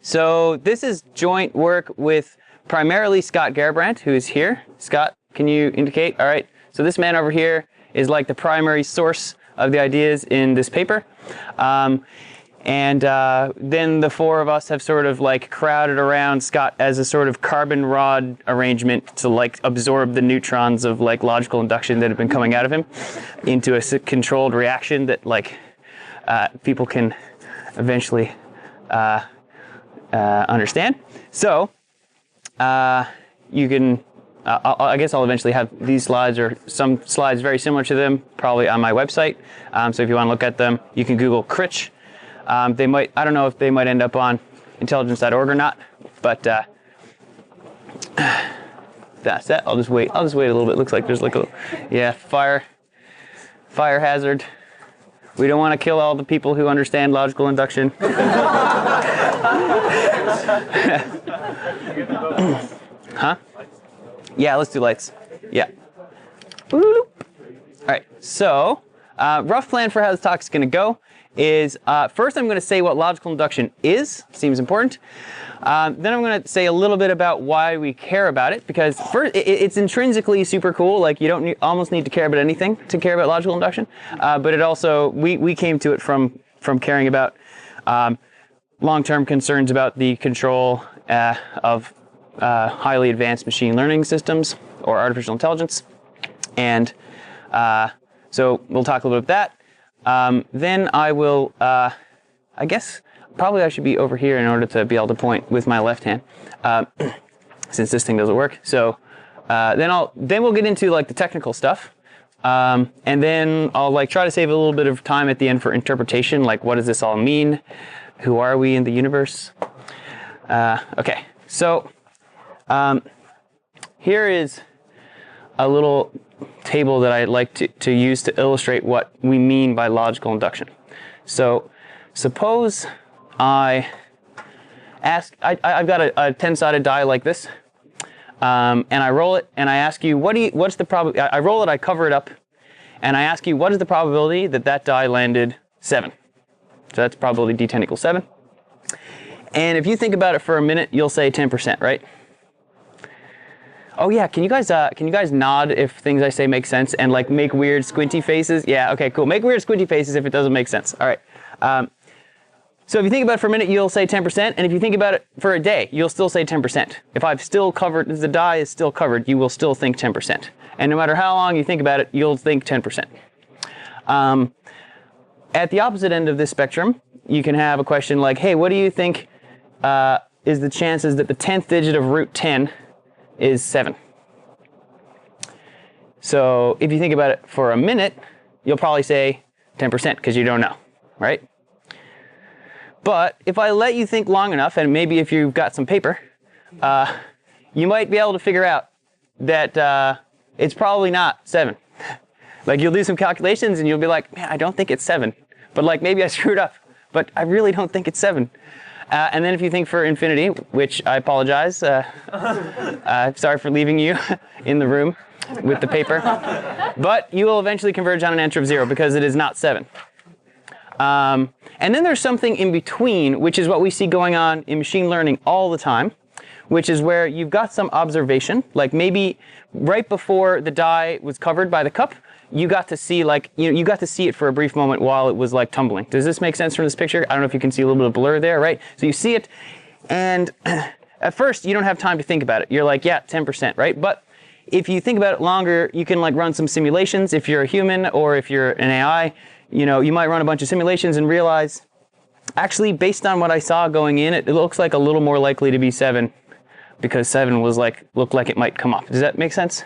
So this is joint work with primarily Scott Garbrandt, who is here. Scott, can you indicate? All right. So this man over here is like the primary source of the ideas in this paper. Then the four of us have sort of like crowded around Scott as a sort of carbon rod arrangement to like absorb the neutrons of like logical induction that have been coming out of him into a controlled reaction that like people can eventually understand. So you can, I guess I'll eventually have these slides or some slides very similar to them probably on my website. So if you want to look at them, you can Google Critch. They might, I don't know if they might end up on intelligence.org or not, but that's that. I'll just wait a little bit. Looks like there's like a, yeah, fire hazard. We don't want to kill all the people who understand logical induction. Huh? Yeah, let's do lights. Yeah. All right, so rough plan for how this talk is going to go is first I'm going to say what logical induction is. Seems important. Then I'm going to say a little bit about why we care about it, because first it's intrinsically super cool. Like you don't almost need to care about anything to care about logical induction. But it also we came to it from caring about long-term concerns about the control of highly advanced machine learning systems or artificial intelligence, and so we'll talk a little bit about that. Then I will, I guess, probably I should be over here in order to be able to point with my left hand, since this thing doesn't work. So then we'll get into like the technical stuff, and then I'll like try to save a little bit of time at the end for interpretation, like what does this all mean? Who are we in the universe? Okay, so here is a little table that I'd like to use to illustrate what we mean by logical induction. So suppose I've got a 10-sided die like this, and I roll it, and I ask you, what's the probability? I roll it, I cover it up, and I ask you, what is the probability that that die landed 7? So that's probability d10 equals 7. And if you think about it for a minute, you'll say 10%, right? Oh yeah, can you guys nod if things I say make sense and like make weird squinty faces? Yeah, okay, cool. Make weird squinty faces if it doesn't make sense. All right. So if you think about it for a minute, you'll say 10%, and if you think about it for a day, you'll still say 10%. If I've still covered, if the die is still covered, you will still think 10%. And no matter how long you think about it, you'll think 10%. At the opposite end of this spectrum, you can have a question like, hey, what do you think is the chances that the 10th digit of root 10 is 7? So if you think about it for a minute, you'll probably say 10% because you don't know, right? But if I let you think long enough, and maybe if you've got some paper, you might be able to figure out that it's probably not 7. Like you'll do some calculations and you'll be like, man, I don't think it's 7. But like maybe I screwed up, but I really don't think it's 7. And then if you think for infinity, which I apologize, sorry for leaving you in the room with the paper, but you will eventually converge on an answer of 0 because it is not 7. And then there's something in between, which is what we see going on in machine learning all the time, which is where you've got some observation, like maybe right before the die was covered by the cup, you got to see like, you got to see it for a brief moment while it was like tumbling. Does this make sense from this picture? I don't know if you can see a little bit of blur there, right? So you see it, and at first you don't have time to think about it. You're like, yeah, 10%, right? But if you think about it longer, you can like run some simulations. If you're a human or if you're an AI, you might run a bunch of simulations and realize, actually, based on what I saw going in, it looks like a little more likely to be 7 because 7 was like, looked like it might come up. Does that make sense?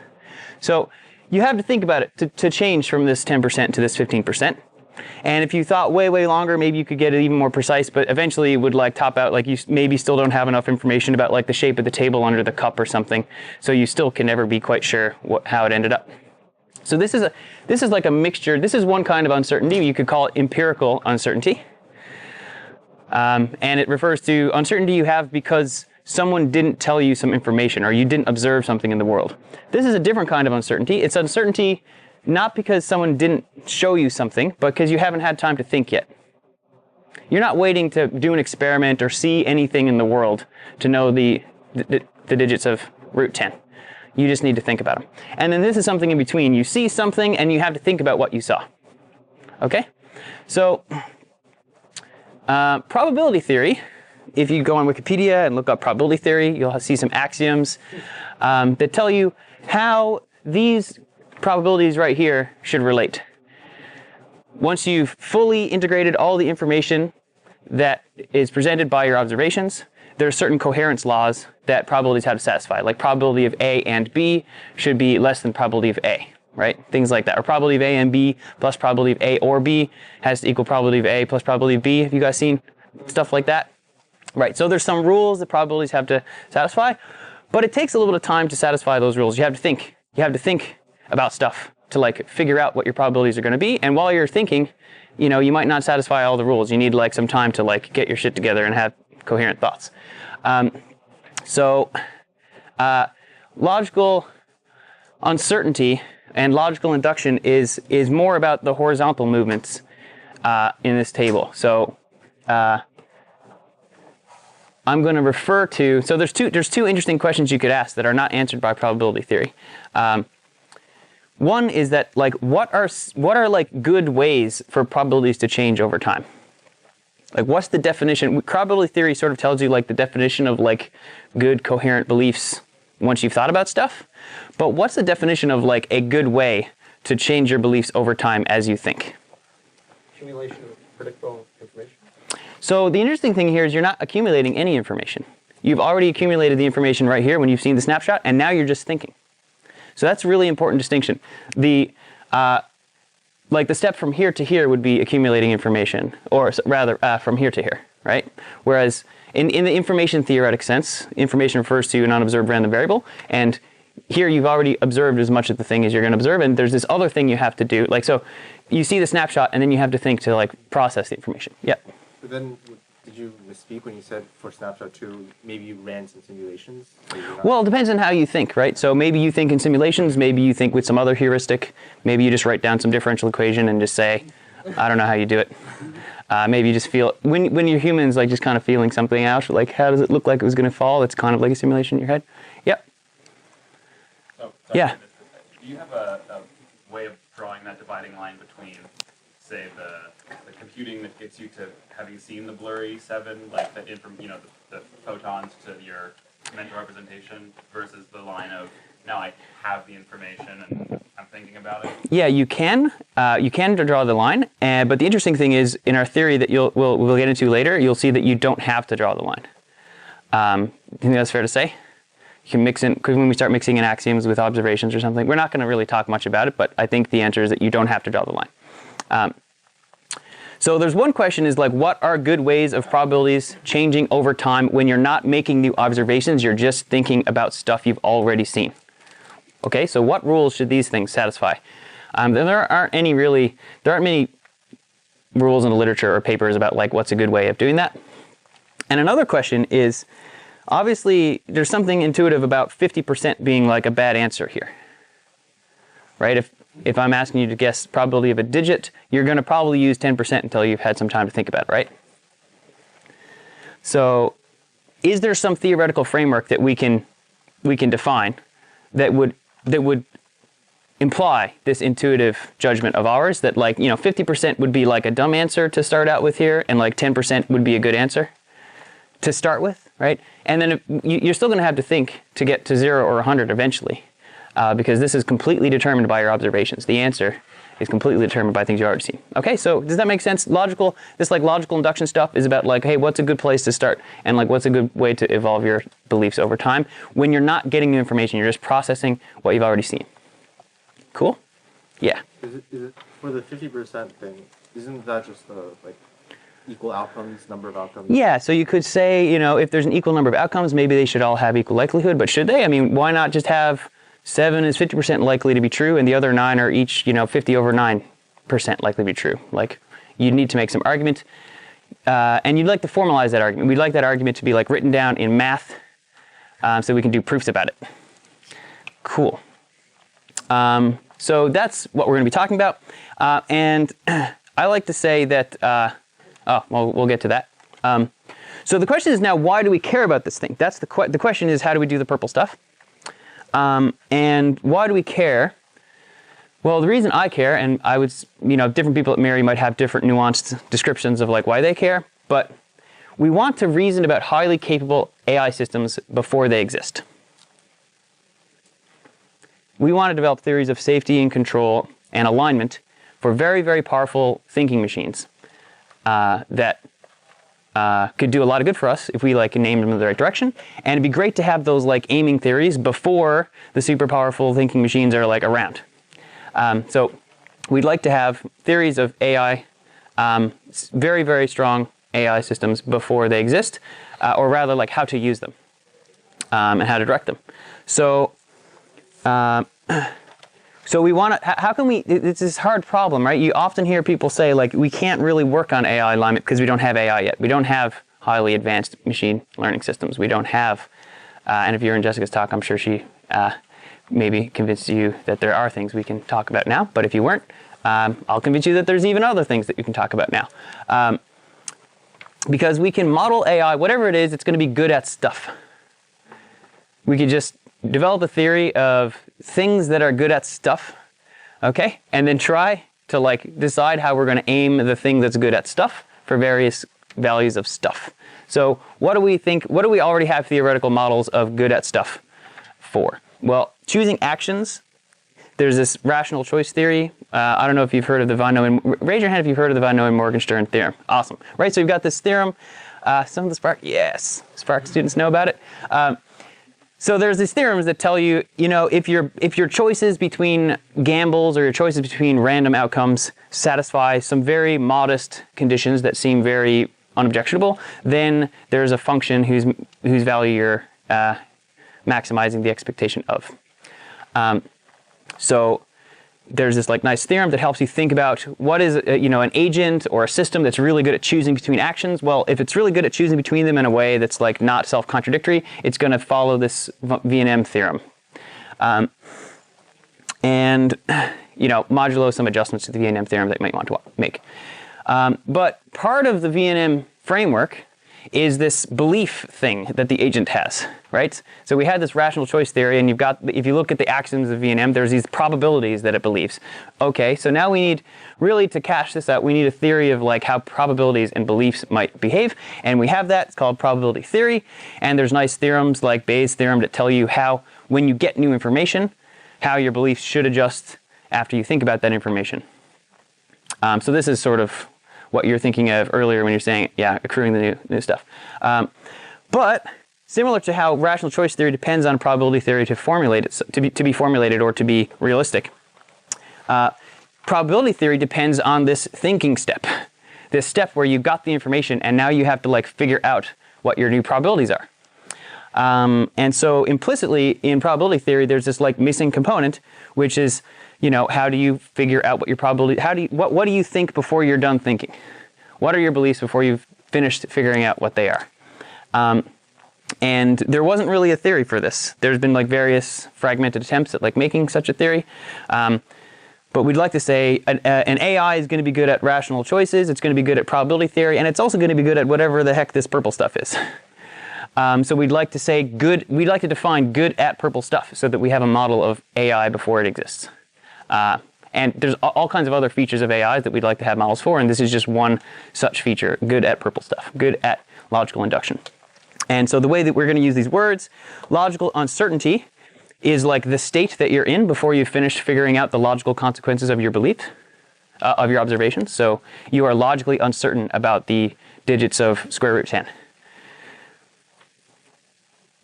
So you have to think about it to change from this 10% to this 15%. And if you thought way, way longer, maybe you could get it even more precise, but eventually it would like top out, like you maybe still don't have enough information about like the shape of the table under the cup or something. So you still can never be quite sure how it ended up. So this is like a mixture. This is one kind of uncertainty. You could call it empirical uncertainty. And it refers to uncertainty you have because someone didn't tell you some information or you didn't observe something in the world. This is a different kind of uncertainty. It's uncertainty not because someone didn't show you something, but because you haven't had time to think yet. You're not waiting to do an experiment or see anything in the world to know the digits of root 10. You just need to think about them. And then this is something in between. You see something and you have to think about what you saw. Okay? So, probability theory, if you go on Wikipedia and look up probability theory, you'll see some axioms that tell you how these probabilities right here should relate. Once you've fully integrated all the information that is presented by your observations, there are certain coherence laws that probabilities have to satisfy. Like probability of A and B should be less than probability of A, right? Things like that. Or probability of A and B plus probability of A or B has to equal probability of A plus probability of B. Have you guys seen stuff like that? Right, so there's some rules that probabilities have to satisfy, but it takes a little bit of time to satisfy those rules. You have to think. You have to think about stuff to like figure out what your probabilities are going to be. And while you're thinking, you know, you might not satisfy all the rules. You need like some time to like get your shit together and have coherent thoughts. Logical uncertainty and logical induction is more about the horizontal movements in this table. So I'm going to refer to, so there's two interesting questions you could ask that are not answered by probability theory. One is that like what are like good ways for probabilities to change over time? Like what's the definition? Probability theory sort of tells you like the definition of like good coherent beliefs once you've thought about stuff. But what's the definition of like a good way to change your beliefs over time as you think? Accumulation of predictable information. So the interesting thing here is you're not accumulating any information. You've already accumulated the information right here when you've seen the snapshot, and now you're just thinking. So that's a really important distinction. Like the step from here to here would be accumulating information, or rather from here to here, right? Whereas in the information theoretic sense, information refers to an unobserved random variable, and here you've already observed as much of the thing as you're going to observe, and there's this other thing you have to do. Like so, you see the snapshot, and then you have to think to like process the information. Yeah. But then, did you misspeak when you said for snapshot 2, maybe you ran some simulations? Well, it depends on how you think, right? So maybe you think in simulations, maybe you think with some other heuristic, maybe you just write down some differential equation and just say, I don't know how you do it. Maybe you just feel, when you're humans, like just kind of feeling something out, like how does it look like it was going to fall? It's kind of like a simulation in your head. Yep. Oh, sorry, yeah. Do you have a way of drawing that dividing line between, say, the computing that gets you to having seen the blurry 7, like the photons to your mental representation, versus the line of now I have the information and I'm thinking about it? Yeah, you can draw the line, but the interesting thing is in our theory that we'll get into later, you'll see that you don't have to draw the line. Do you think that's fair to say? You can mix in, because when we start mixing in axioms with observations or something, we're not going to really talk much about it, but I think the answer is that you don't have to draw the line. So there's one question is like, what are good ways of probabilities changing over time when you're not making new observations, you're just thinking about stuff you've already seen? Okay, so what rules should these things satisfy? There aren't many rules in the literature or papers about like what's a good way of doing that. And another question is, obviously there's something intuitive about 50% being like a bad answer here, right? If I'm asking you to guess probability of a digit, you're going to probably use 10% until you've had some time to think about it, right? So is there some theoretical framework that we can define that would imply this intuitive judgment of ours that like, 50% would be like a dumb answer to start out with here, and like 10% would be a good answer to start with, right? And then you're still going to have to think to get to 0 or 100 eventually. Because this is completely determined by your observations. The answer is completely determined by things you've already seen. Okay, so does that make sense? This like logical induction stuff is about like, hey, what's a good place to start? And like, what's a good way to evolve your beliefs over time? When you're not getting new information, you're just processing what you've already seen. Cool? Yeah. Is it for the 50% thing, isn't that just the like equal outcomes, number of outcomes? Yeah, so you could say, if there's an equal number of outcomes, maybe they should all have equal likelihood, but should they? I mean, why not just have 7 is 50% likely to be true, and the other 9 are each, 50 over 9% likely to be true. Like, you need to make some argument, and you'd like to formalize that argument. We'd like that argument to be like written down in math, so we can do proofs about it. Cool. So that's what we're going to be talking about, and I like to say that Oh, well, we'll get to that. So the question is now, why do we care about this thing? That's the question is, how do we do the purple stuff? And why do we care? Well, the reason I care, and I would, different people at MIRI might have different nuanced descriptions of like why they care, but we want to reason about highly capable AI systems before they exist. We want to develop theories of safety and control and alignment for very, very powerful thinking machines that could do a lot of good for us if we like name them in the right direction. And it'd be great to have those like aiming theories before the super powerful thinking machines are like around. So we'd like to have theories of AI, very, very strong AI systems before they exist, or rather like how to use them and how to direct them. So we want to, how can we, it's this hard problem, right? You often hear people say like, we can't really work on AI alignment because we don't have AI yet. We don't have highly advanced machine learning systems. We don't have, and if you're in Jessica's talk, I'm sure she maybe convinced you that there are things we can talk about now. But if you weren't, I'll convince you that there's even other things that you can talk about now. Because we can model AI, whatever it is, it's going to be good at stuff. We could just develop a theory of things that are good at stuff, okay? And then try to like decide how we're going to aim the thing that's good at stuff for various values of stuff. So what do we think, what do we already have theoretical models of good at stuff for? Well, choosing actions, there's this rational choice theory. I don't know if you've heard of the von Neumann, raise your hand if you've heard of the von Neumann-Morgenstern theorem. Awesome, right? So you've got this theorem, some of the Spark, yes, Spark students know about it. So there's these theorems that tell you, if your choices between gambles or your choices between random outcomes satisfy some very modest conditions that seem very unobjectionable, then there's a function whose value you're maximizing the expectation of. So there's this like nice theorem that helps you think about what is an agent or a system that's really good at choosing between actions. Well, if it's really good at choosing between them in a way that's like not self-contradictory, it's going to follow this V&M theorem. And modulo some adjustments to the V&M theorem that you might want to make. But part of the V&M framework is this belief thing that the agent has, right? So we had this rational choice theory, and if you look at the axioms of V&M, there's these probabilities that it believes. Okay, so now we need, really to cash this out, we need a theory of like how probabilities and beliefs might behave, and we have that. It's called probability theory, and there's nice theorems like Bayes' theorem that tell you how, when you get new information, how your beliefs should adjust after you think about that information. So this is sort of what you're thinking of earlier when you're saying, yeah, accruing the new stuff. But similar to how rational choice theory depends on probability theory to formulate it, to be formulated or to be realistic, probability theory depends on this thinking step, this step where you got the information and now you have to like figure out what your new probabilities are. And so implicitly in probability theory, there's this like missing component, which is, how do you figure out what your probability, what do you think before you're done thinking? What are your beliefs before you've finished figuring out what they are? And there wasn't really a theory for this. There's been like various fragmented attempts at like making such a theory. But we'd like to say an AI is going to be good at rational choices, it's going to be good at probability theory, and it's also going to be good at whatever the heck this purple stuff is. So we'd like to say we'd like to define good at purple stuff so that we have a model of AI before it exists. And there's all kinds of other features of AIs that we'd like to have models for, and this is just one such feature, good at purple stuff, good at logical induction. And so the way that we're going to use these words, logical uncertainty is like the state that you're in before you've finished figuring out the logical consequences of your belief, of your observations. So you are logically uncertain about the digits of square root 10.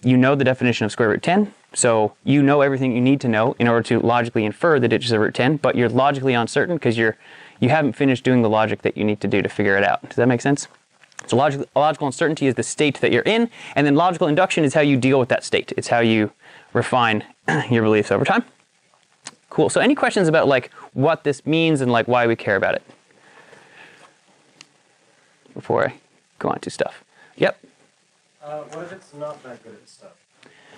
You know the definition of square root 10, so you know everything you need to know in order to logically infer the digits of root 10, but you're logically uncertain because you haven't finished doing the logic that you need to do to figure it out. Does that make sense? So logical uncertainty is the state that you're in, and then logical induction is how you deal with that state. It's how you refine your beliefs over time. Cool. So any questions about like what this means and like why we care about it? Before I go on to stuff. Yep. What if it's not that good at stuff?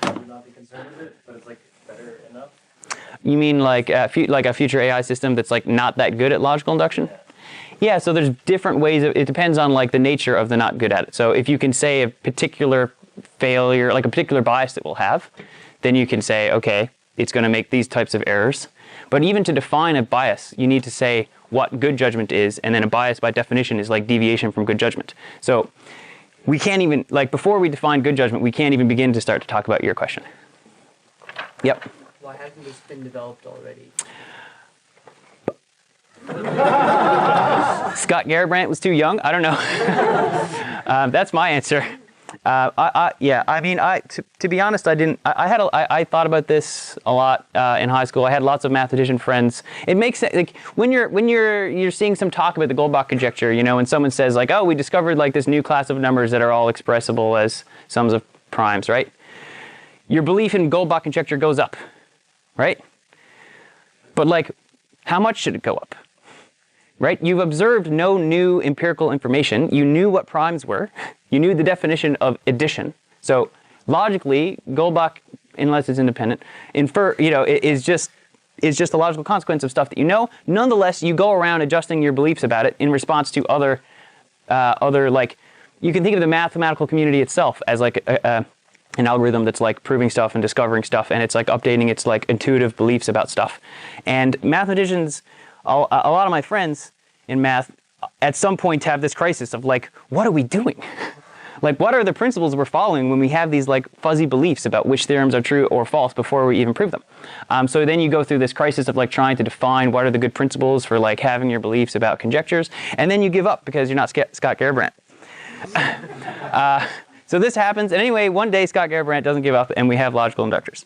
Would you not be concerned with it, but it's like better enough? You mean like a future AI system that's like not that good at logical induction? Yeah, so there's different ways. It depends on like the nature of the not good at it. So if you can say a particular failure, like a particular bias that we'll have, then you can say, okay, it's going to make these types of errors. But even to define a bias, you need to say what good judgment is, and then a bias by definition is like deviation from good judgment. So we can't even, like before we define good judgment, we can't even begin to start to talk about your question. Yep. Why hasn't this been developed already? Scott Garibrand was too young. I don't know. That's my answer. To be honest, I thought about this a lot in high school. I had lots of mathematician friends. It makes sense, like when you're seeing some talk about the Goldbach conjecture, you know, when someone says like, oh, we discovered like this new class of numbers that are all expressible as sums of primes, right? Your belief in Goldbach conjecture goes up, right? But like, how much should it go up? Right? You've observed no new empirical information. You knew what primes were. You knew the definition of addition. So logically, Goldbach, unless it's independent, is just a logical consequence of stuff that you know. Nonetheless, you go around adjusting your beliefs about it in response to other like, you can think of the mathematical community itself as like an algorithm that's like proving stuff and discovering stuff, and it's like updating its like intuitive beliefs about stuff. And mathematicians, a lot of my friends in math at some point have this crisis of like, what are we doing? Like, what are the principles we're following when we have these like fuzzy beliefs about which theorems are true or false before we even prove them? So then you go through this crisis of like trying to define what are the good principles for like having your beliefs about conjectures, and then you give up because you're not Scott Garibrand. So this happens, and anyway, one day Scott Garibrand doesn't give up, and we have logical inductors.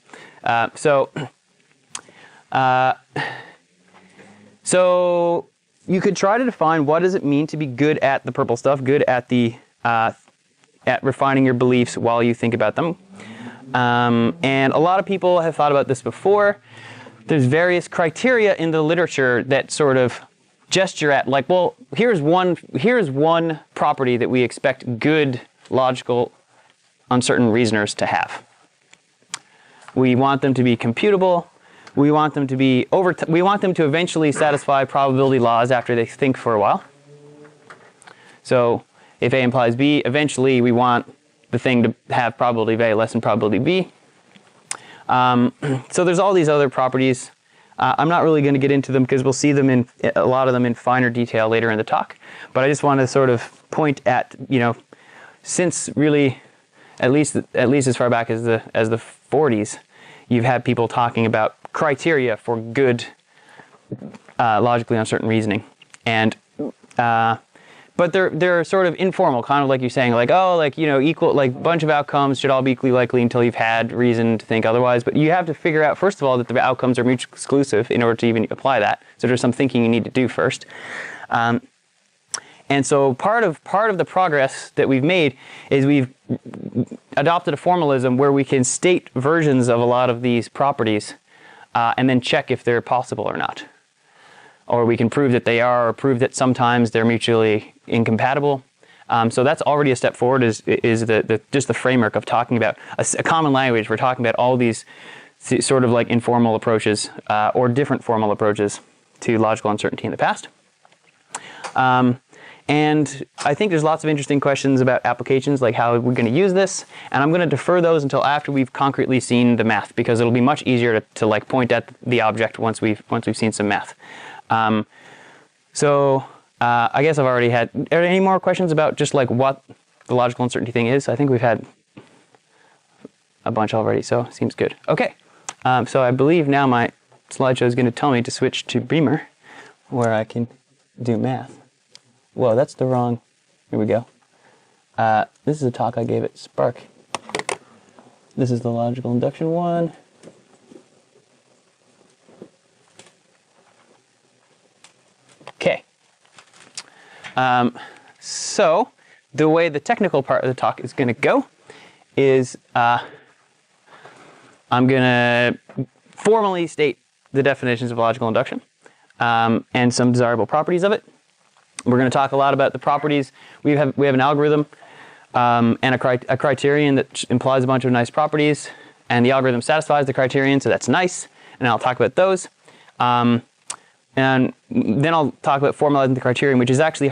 So you could try to define what does it mean to be good at the purple stuff, good at the at refining your beliefs while you think about them. And a lot of people have thought about this before. There's various criteria in the literature that sort of gesture at like, well, here's one property that we expect good logical uncertain reasoners to have. We want them to be computable. We want them to be we want them to eventually satisfy probability laws after they think for a while. So if A implies B, eventually we want the thing to have probability of A less than probability B. So there's all these other properties. I'm not really going to get into them because we'll see them in a lot of them in finer detail later in the talk. But I just want to sort of point at, you know, since really at least as far back as the 40s, you've had people talking about criteria for good logically uncertain reasoning, and but they're sort of informal, kind of like you're saying, like, oh, like, you know, equal, like bunch of outcomes should all be equally likely until you've had reason to think otherwise. But you have to figure out first of all that the outcomes are mutually exclusive in order to even apply that. So there's some thinking you need to do first. And so part of the progress that we've made is we've adopted a formalism where we can state versions of a lot of these properties and then check if they're possible or not. Or we can prove that they are, or prove that sometimes they're mutually incompatible. So that's already a step forward, is just the framework of talking about a common language. We're talking about all these sort of like informal approaches or different formal approaches to logical uncertainty in the past. And I think there's lots of interesting questions about applications, like how we're going to use this. And I'm going to defer those until after we've concretely seen the math, because it'll be much easier to like point at the object once we've seen some math. I guess I've already had. Are there any more questions about just like what the logical uncertainty thing is? I think we've had a bunch already, so it seems good. Okay, so I believe now my slideshow is going to tell me to switch to Beamer, where I can do math. Whoa, that's the wrong. Here we go. This is a talk I gave at Spark. This is the logical induction one. Okay. So the way the technical part of the talk is going to go is I'm going to formally state the definitions of logical induction and some desirable properties of it. We're going to talk a lot about the properties. We have an algorithm and a criterion that implies a bunch of nice properties, and the algorithm satisfies the criterion, so that's nice. And I'll talk about those. And And then I'll talk about formalizing the criterion, which is actually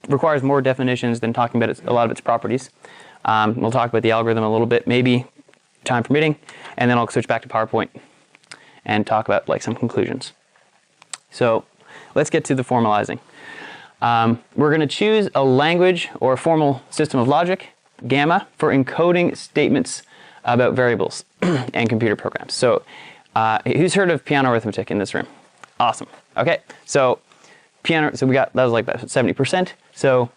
requires more definitions than talking about a lot of its properties. We'll talk about the algorithm a little bit, maybe time permitting, and then I'll switch back to PowerPoint and talk about like some conclusions. So let's get to the formalizing. We're going to choose a language or a formal system of logic, gamma, for encoding statements about variables and computer programs. So who's heard of piano arithmetic in this room? Awesome. Okay, so that was like about 70%. So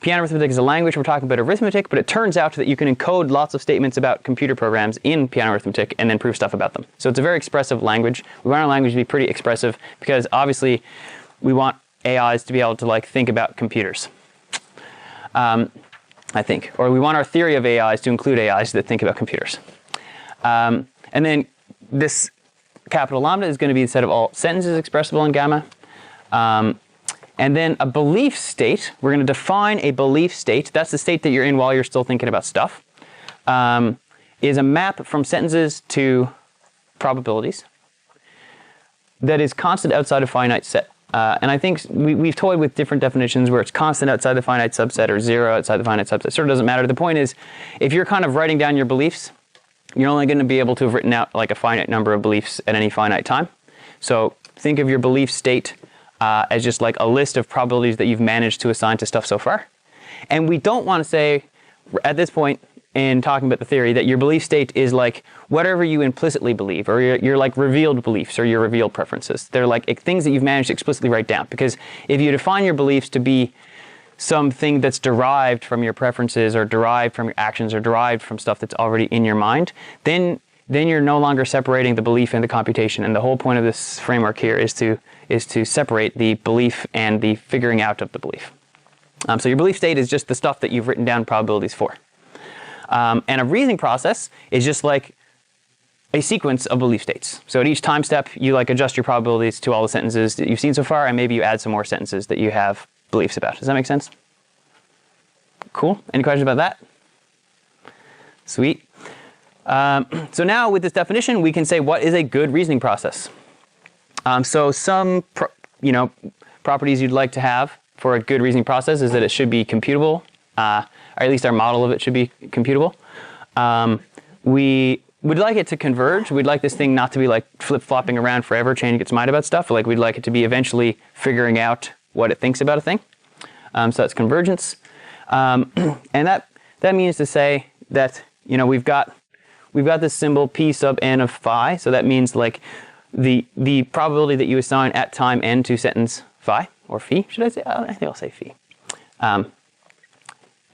piano arithmetic is a language. We're talking about arithmetic, but it turns out that you can encode lots of statements about computer programs in piano arithmetic and then prove stuff about them. So it's a very expressive language. We want our language to be pretty expressive because obviously we want AIs to be able to like think about computers. I think, or we want our theory of AIs to include AIs that think about computers. And then this capital lambda is going to be the set of all sentences expressible in gamma. And then a belief state, we're going to define a belief state, that's the state that you're in while you're still thinking about stuff, is a map from sentences to probabilities that is constant outside a finite set. And I think we've toyed with different definitions where it's constant outside the finite subset or zero outside the finite subset. It sort of doesn't matter. The point is, if you're kind of writing down your beliefs, you're only going to be able to have written out like a finite number of beliefs at any finite time. So think of your belief state as just like a list of probabilities that you've managed to assign to stuff so far. And we don't want to say, at this point in talking about the theory, that your belief state is like whatever you implicitly believe, or your like revealed beliefs or your revealed preferences. They're like things that you've managed to explicitly write down. Because if you define your beliefs to be something that's derived from your preferences or derived from your actions or derived from stuff that's already in your mind, then you're no longer separating the belief and the computation. And the whole point of this framework here is to separate the belief and the figuring out of the belief. So your belief state is just the stuff that you've written down probabilities for. And a reasoning process is just like a sequence of belief states. So at each time step, you like adjust your probabilities to all the sentences that you've seen so far, and maybe you add some more sentences that you have beliefs about. Does that make sense? Cool. Any questions about that? Sweet. So now with this definition, we can say what is a good reasoning process. So some properties you'd like to have for a good reasoning process is that it should be computable, or at least our model of it should be computable. We would like it to converge. We'd like this thing not to be like flip-flopping around forever, changing its mind about stuff. Like we'd like it to be eventually figuring out what it thinks about a thing. So that's convergence. And that means to say that we've got this symbol p sub n of phi. So that means like the probability that you assign at time n to sentence phi, or phi, should I say? I think I'll say phi.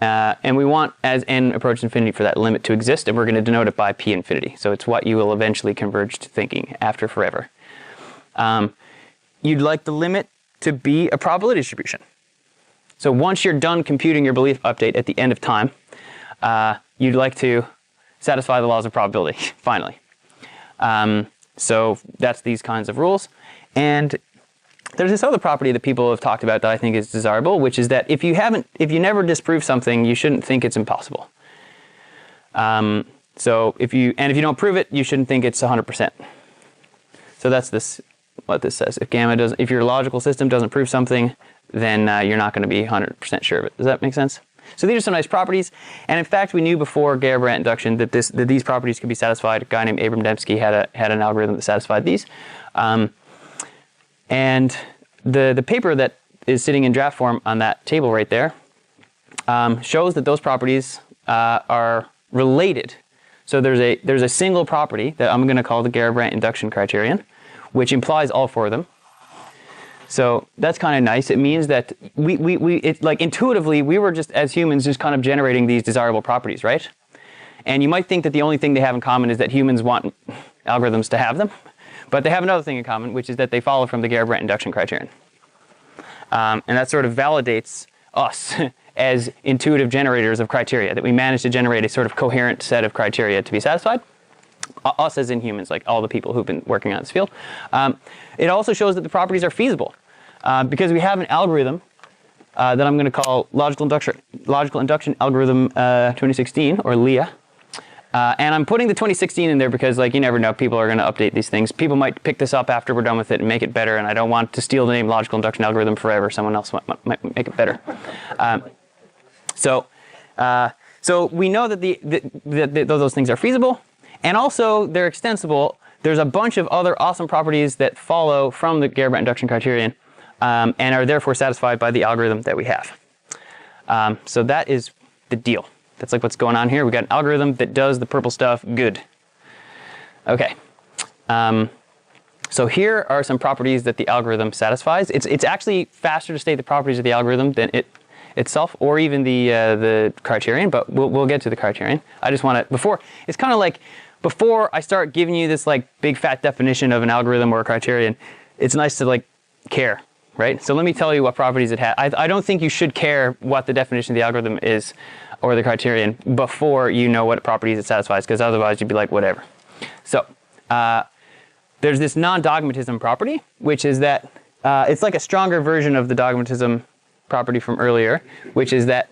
And we want, as n approaches infinity, for that limit to exist, and we're going to denote it by p infinity. So it's what you will eventually converge to thinking after forever. You'd like the limit to be a probability distribution. So once you're done computing your belief update at the end of time, you'd like to satisfy the laws of probability, finally. So that's these kinds of rules. And there's this other property that people have talked about that I think is desirable, which is that if you never disprove something, you shouldn't think it's impossible. So if you don't prove it, you shouldn't think it's 100%. So that's what this says. If your logical system doesn't prove something, then you're not going to be 100% sure of it. Does that make sense? So these are some nice properties, and in fact, we knew before Gare-Brandt induction that these properties could be satisfied. A guy named Abram Dembski had an algorithm that satisfied these, and the paper that is sitting in draft form on that table right there shows that those properties are related. So there's a single property that I'm going to call the Gare-Brandt induction criterion, which implies all four of them. So that's kind of nice. It means that it's like intuitively, we were just, as humans, just kind of generating these desirable properties, right? And you might think that the only thing they have in common is that humans want algorithms to have them. But they have another thing in common, which is that they follow from the Gare-Brandt induction criterion. And that sort of validates us as intuitive generators of criteria, that we managed to generate a sort of coherent set of criteria to be satisfied. Us as in humans, like all the people who've been working on this field. It also shows that the properties are feasible because we have an algorithm that I'm going to call Logical Induction Algorithm 2016, or LIA. And I'm putting the 2016 in there because, like, you never know, people are going to update these things. People might pick this up after we're done with it and make it better, and I don't want to steal the name logical induction algorithm forever. Someone else might make it better. So we know that those things are feasible, and also they're extensible. There's a bunch of other awesome properties that follow from the Garibet induction criterion and are therefore satisfied by the algorithm that we have. So that is the deal. That's like what's going on here. We got an algorithm that does the purple stuff good. Okay. So here are some properties that the algorithm satisfies. It's actually faster to state the properties of the algorithm than it itself, or even the criterion. But we'll get to the criterion. I just want to it's kind of like before I start giving you this like big fat definition of an algorithm or a criterion. It's nice to like care, right? So let me tell you what properties it has. I don't think you should care what the definition of the algorithm is, or the criterion, before you know what properties it satisfies, because otherwise you'd be like, whatever. So there's this non-dogmatism property, which is that it's like a stronger version of the dogmatism property from earlier, which is that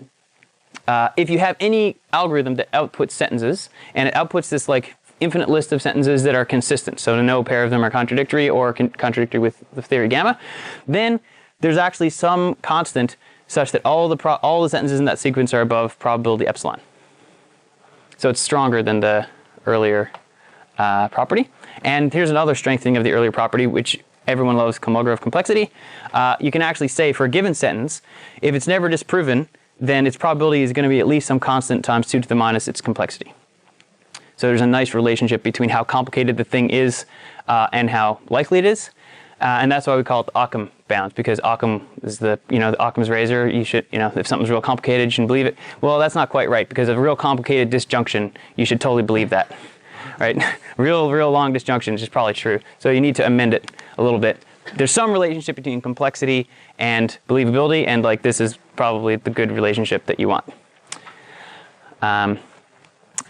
if you have any algorithm that outputs sentences, and it outputs this like infinite list of sentences that are consistent, so no pair of them are contradictory or contradictory with the theory gamma, then there's actually some constant such that all the sentences in that sequence are above probability epsilon. So it's stronger than the earlier property. And here's another strengthening of the earlier property, which everyone loves, Kolmogorov complexity. You can actually say for a given sentence, if it's never disproven, then its probability is going to be at least some constant times 2 to the minus its complexity. So there's a nice relationship between how complicated the thing is and how likely it is. And that's why we call it the Occam bounds, because Occam is the Occam's razor. You should, if something's real complicated, you shouldn't believe it. Well, that's not quite right, because of a real complicated disjunction, you should totally believe that, right? real long disjunction is probably true. So you need to amend it a little bit. There's some relationship between complexity and believability, and like this is probably the good relationship that you want.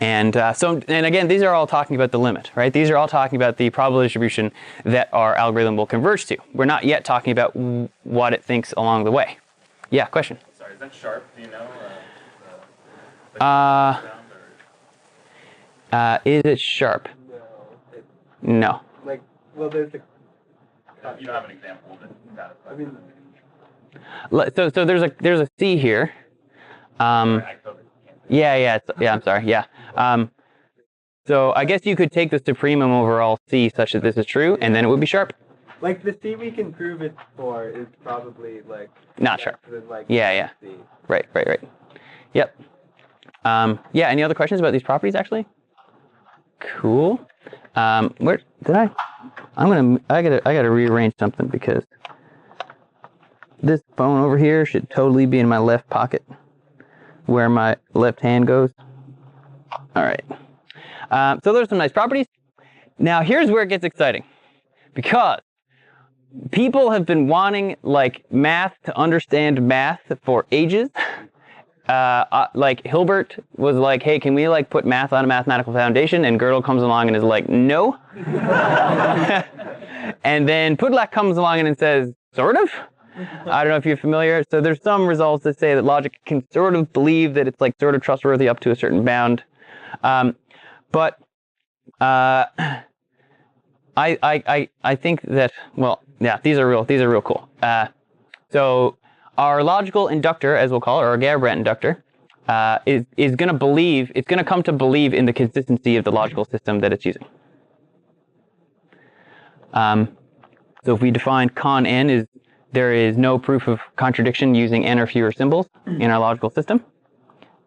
And again, these are all talking about the limit, right? These are all talking about the probability distribution that our algorithm will converge to. We're not yet talking about what it thinks along the way. Yeah, question? Sorry, is that sharp? Do you know? Is it sharp? No. Like, well, there's a. You don't have an example that I mean. So there's a C here. Yeah, I'm sorry. Yeah. So I guess you could take the supremum over all C such that this is true, and then it would be sharp. Like the C we can prove it for is probably like not sharp. Than, like, Yeah. C. Right. Yep. Yeah. Any other questions about these properties? Actually. Cool. Where did I? I gotta rearrange something because this phone over here should totally be in my left pocket, where my left hand goes. All right. So there's some nice properties. Now here's where it gets exciting, because people have been wanting like math to understand math for ages. Like Hilbert was like, hey, can we like put math on a mathematical foundation? And Gödel comes along and is like, no. And then Pudlak comes along and says, sort of. I don't know if you're familiar. So there's some results that say that logic can sort of believe that it's like sort of trustworthy up to a certain bound. But I think that, well, yeah, these are real cool. So our logical inductor, as we'll call it, or our Garibet inductor, is going to believe, it's going to come to believe in the consistency of the logical system that it's using. So if we define con n is there is no proof of contradiction using n or fewer symbols in our logical system,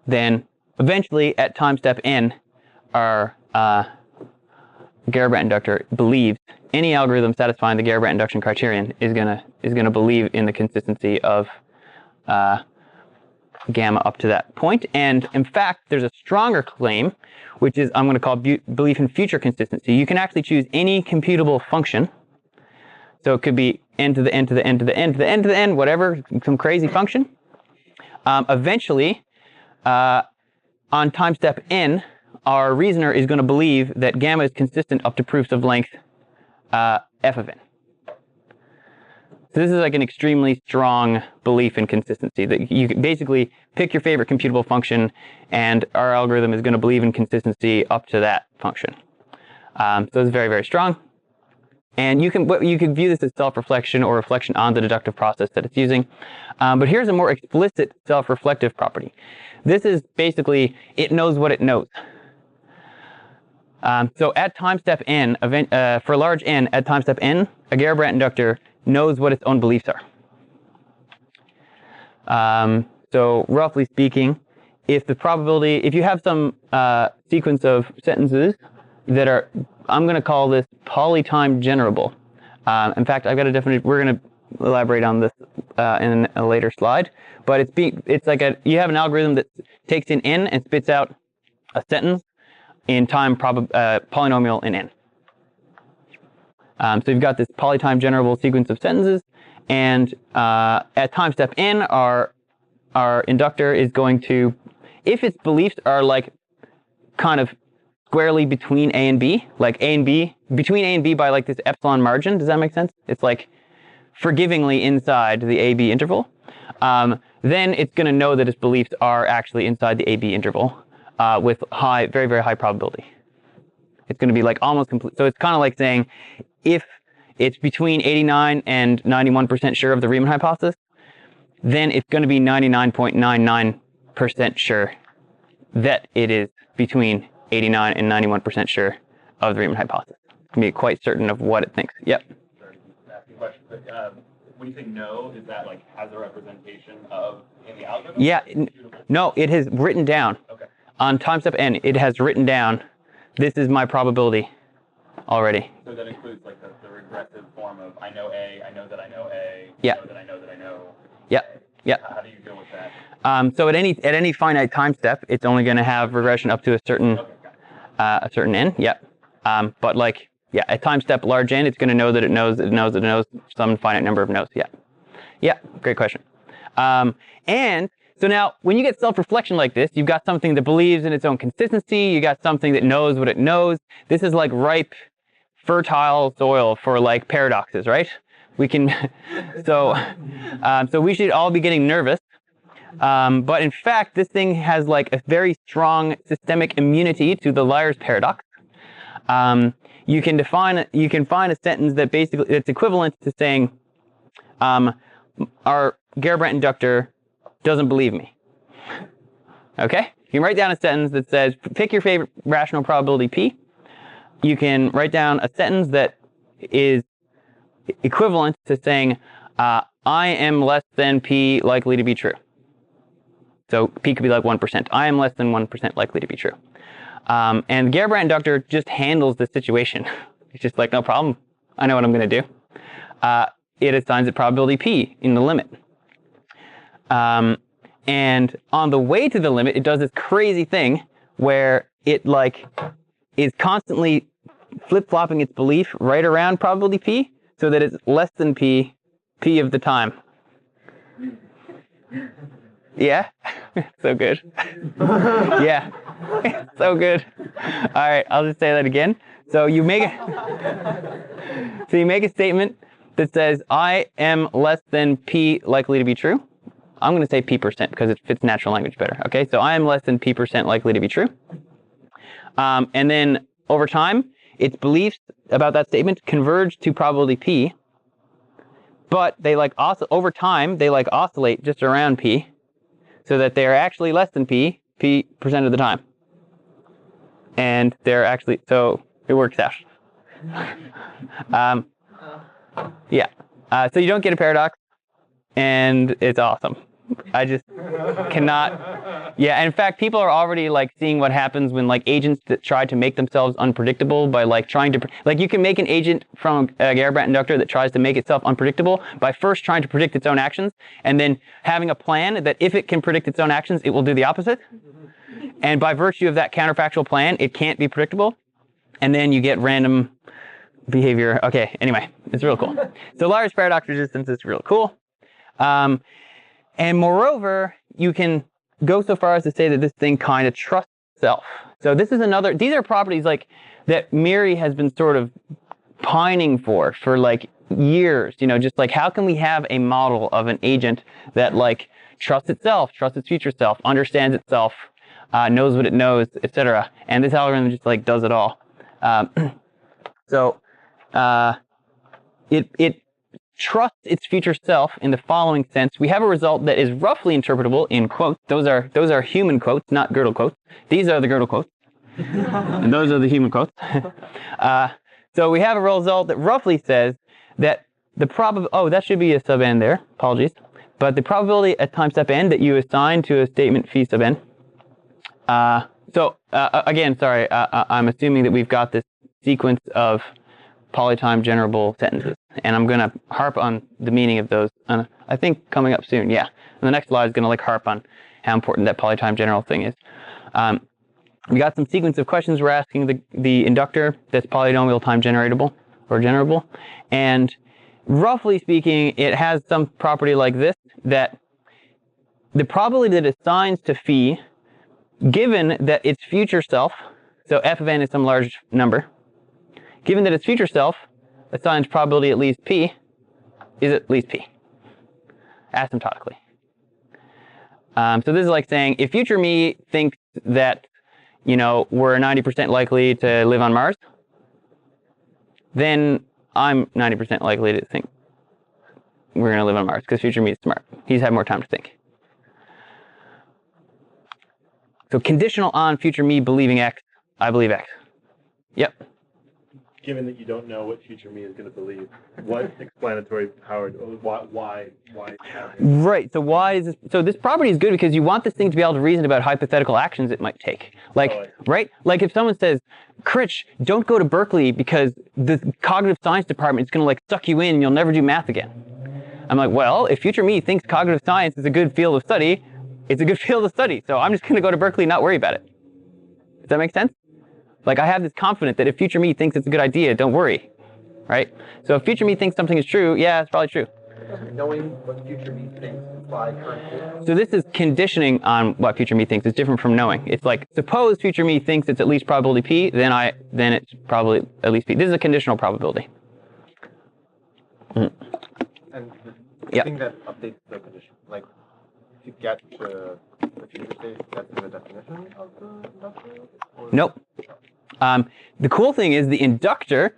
then eventually at time step n, our Garibet inductor believes any algorithm satisfying the Garibet induction criterion is gonna believe in the consistency of gamma up to that point. And in fact, there's a stronger claim, which is I'm going to call belief in future consistency. You can actually choose any computable function. So it could be n to the n to the n to the n to the n to the n, whatever, some crazy function. Eventually, on time step n, our reasoner is going to believe that gamma is consistent up to proofs of length f of n. So this is like an extremely strong belief in consistency, that you can basically pick your favorite computable function, and our algorithm is going to believe in consistency up to that function. So it's very, very strong. And you can view this as self-reflection or reflection on the deductive process that it's using. But here's a more explicit self-reflective property. This is basically, it knows what it knows. So at time step n, for large n, at time step n, a Garrabrant inductor knows what its own beliefs are. So roughly speaking, if you have some sequence of sentences that are, I'm going to call this polytime generable. In fact, I've got a definition. We're going to elaborate on this in a later slide. But it's like you have an algorithm that takes in n and spits out a sentence in time polynomial in n. So you've got this polytime generable sequence of sentences, and at time step n, our inductor is going to, if its beliefs are like kind of squarely between A and B, like A and B, between A and B by like this epsilon margin, does that make sense? It's like forgivingly inside the AB interval. Then it's going to know that its beliefs are actually inside the AB interval with very, very high probability. It's going to be like almost complete. So it's kind of like saying, if it's between 89 and 91% sure of the Riemann hypothesis, then it's going to be 99.99% sure that it is between 89 and 91% sure of the Riemann hypothesis. It can be quite certain of what it thinks. Yep. Sorry, asking a question, but when you say no, is that like has a representation of in the algorithm? Yeah. No, it has written down. Okay. On time step n, it has written down, this is my probability already. So that includes like the regressive form of I know A, I know that I know A, Yeah. I know that I know that I know. Yeah. Yeah. How do you deal with that? So at any finite time step, it's only going to have regression up to a certain n. Yep. But like, yeah, at time step large n, it's going to know that it knows some finite number of nodes. Yeah. Yeah. Great question. And so now, when you get self-reflection like this, you've got something that believes in its own consistency. You got something that knows what it knows. This is like ripe, fertile soil for like paradoxes, right? We can, so we should all be getting nervous. But in fact, this thing has like a very strong systemic immunity to the liar's paradox. You can find a sentence that basically it's equivalent to saying, our Garrabrant inductor doesn't believe me. Okay? You can write down a sentence that says, pick your favorite rational probability P. You can write down a sentence that is equivalent to saying, I am less than P likely to be true. So P could be like 1%. I am less than 1% likely to be true. And the Garrabrant inductor just handles the situation. It's just like, no problem. I know what I'm going to do. It assigns a probability P in the limit. And on the way to the limit, it does this crazy thing where it like is constantly flip-flopping its belief right around probability P so that it's less than P of the time. Yeah? So good. Yeah. So good. All right, I'll just say that again. So you make a statement that says, I am less than P likely to be true. I'm going to say P% because it fits natural language better. Okay, so I am less than P% likely to be true. And then over time, its beliefs about that statement converge to probability P. But they like over time, they like oscillate just around P so that they are actually less than P% of the time. And they're actually, so it works out. Yeah. So you don't get a paradox, and it's awesome. I just cannot. Yeah, in fact, people are already like seeing what happens when like agents that try to make themselves unpredictable by like trying to, like you can make an agent from a Garrabrant inductor that tries to make itself unpredictable by first trying to predict its own actions and then having a plan that if it can predict its own actions, it will do the opposite. And by virtue of that counterfactual plan, it can't be predictable. And then you get random behavior. Okay, anyway, it's real cool. So liar's paradox resistance is real cool. And moreover, you can go so far as to say that this thing kind of trusts itself. So this is another, these are properties like that MIRI has been sort of pining for like years, just like how can we have a model of an agent that like trusts itself, trusts its future self, understands itself, knows what it knows, etc. And this algorithm just like does it all. So it trusts its future self in the following sense. We have a result that is roughly interpretable in quotes. Those are human quotes, not Gödel quotes. These are the Gödel quotes. And those are the human quotes. So we have a result that roughly says that the that should be a sub n there, apologies. But the probability at time step n that you assign to a statement phi sub n. Again, sorry, I'm assuming that we've got this sequence of polytime generable sentences. And I'm going to harp on the meaning of those, I think coming up soon, yeah. And the next slide is going to like harp on how important that polytime general thing is. We got some sequence of questions we're asking the inductor that's polynomial time generatable or generable. And roughly speaking, it has some property like this, that the probability that it assigns to phi, given that its future self, so f of n is some large number, given that its future self assigns probability at least p, is at least p, asymptotically. So this is like saying, if future me thinks that we're 90% likely to live on Mars, then I'm 90% likely to think we're going to live on Mars, because future me is smart. He's had more time to think. So conditional on future me believing X, I believe X. Yep. Given that you don't know what future me is going to believe, what explanatory power, why? Right, so why is this, so this property is good because you want this thing to be able to reason about hypothetical actions it might take. Like, right? Like if someone says, Critch, don't go to Berkeley because the cognitive science department is going to like suck you in and you'll never do math again. I'm like, well, if future me thinks cognitive science is a good field of study, it's a good field of study. So I'm just going to go to Berkeley and not worry about it. Does that make sense? Like I have this confidence that if future me thinks it's a good idea, don't worry, right? So if future me thinks something is true, yeah, it's probably true. Knowing what future me thinks imply current. So this is conditioning on what future me thinks. It's different from knowing. It's like, suppose future me thinks it's at least probability p, then it's probably at least p. This is a conditional probability. And the thing that updates the condition, like to get to the future state, that's in the definition of the inductor? Nope. The cool thing is the inductor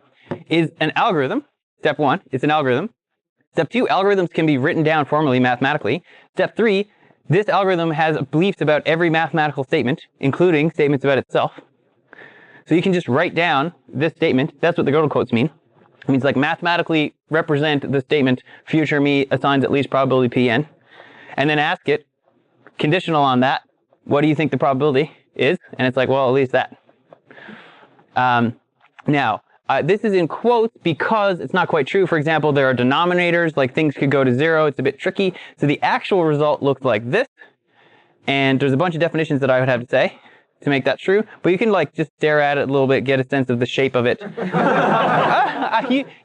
is an algorithm. Step 1, it's an algorithm. Step 2, algorithms can be written down formally mathematically. Step 3, this algorithm has beliefs about every mathematical statement, including statements about itself. So you can just write down this statement. That's what the Gödel quotes mean. It means like mathematically represent the statement future me assigns at least probability Pn, and then ask it, conditional on that, what do you think the probability is? And it's like, well, at least that. Now, this is in quotes because it's not quite true. For example, there are denominators, like things could go to 0. It's a bit tricky. So the actual result looks like this. And there's a bunch of definitions that I would have to say to make that true. But you can like just stare at it a little bit, get a sense of the shape of it.